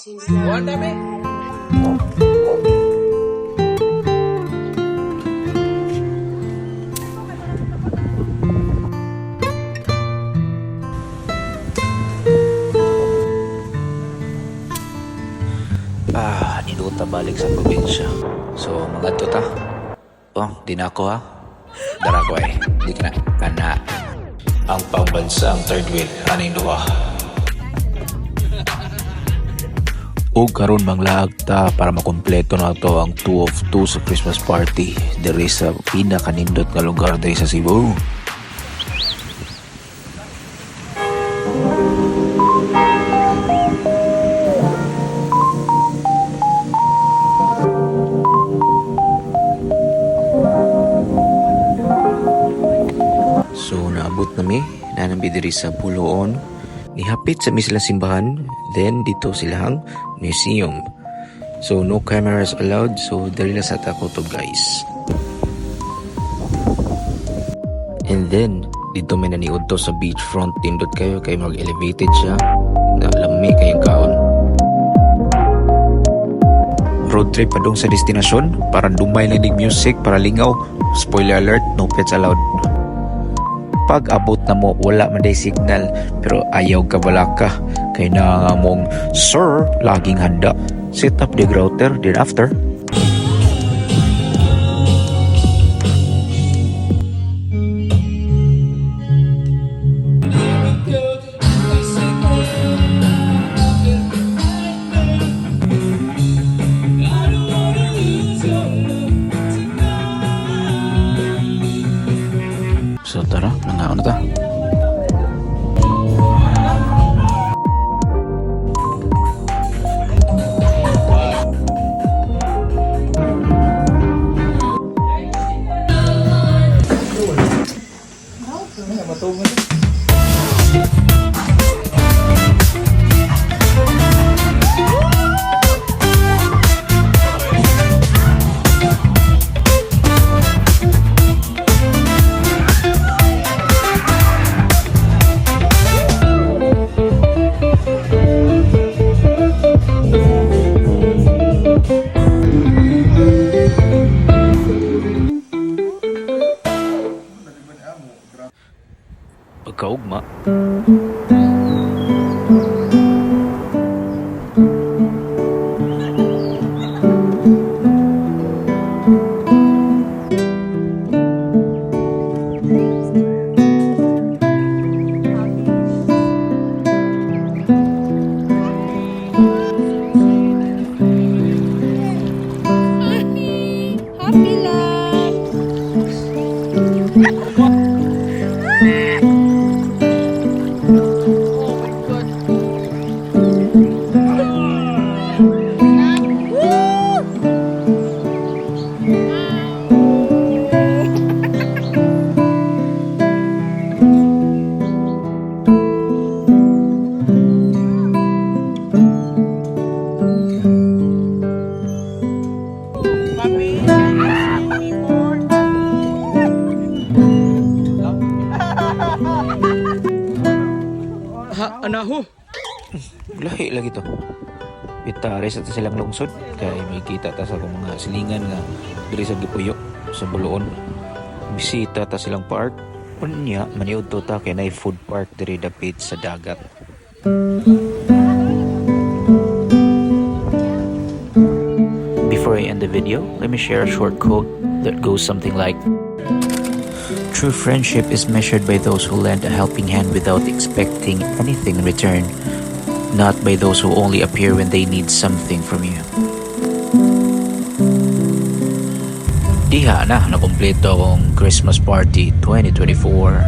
Buwan dami. Niluta balik sa probinsya. So, mga tuta. Oh, di na ako ha. Dara ko ay. Di ka na. Kana. Ang pambansang third wheel. Aning duha. O karon manglaag ta para makumpleto na to ang 2 of 2 sa Christmas party. Diri sa pinakanindot nga lugar diri sa Cebu. So naabot nami, nanambi diri sa Puloon. Nihapit sa misla simbahan, then dito silang museum. So no cameras allowed, so dali na sa takotob guys. And then dito may naniud to sa beachfront, tindot kayo kay mag-elevated siya. Nalami kayong kaon. Road trip pa dong sa destinasyon para dumay lang dig music para lingaw. Spoiler alert, no pets allowed. Pag abot na mo, wala man day signal, pero ayaw ka balaka. Kaya na mong, sir, laging handa. Set up the router, then after. So tara, nangaon na ta. Pagkaugma. Happy love. Anaho. Lahi lagi to. Pitares at silang lungsod. Kaya may kita ta sa akong mga silingan nga diri sa Gipuyo sa Buloon. Bisita ta silang park. Unya, maniud to ta kay nay food park diri dapit sa dagat. Before I end the video, let me share a short quote that goes something like, "True friendship is measured by those who lend a helping hand without expecting anything in return, not by those who only appear when they need something from you." Diha na, nakumpleto akong Christmas party 2024.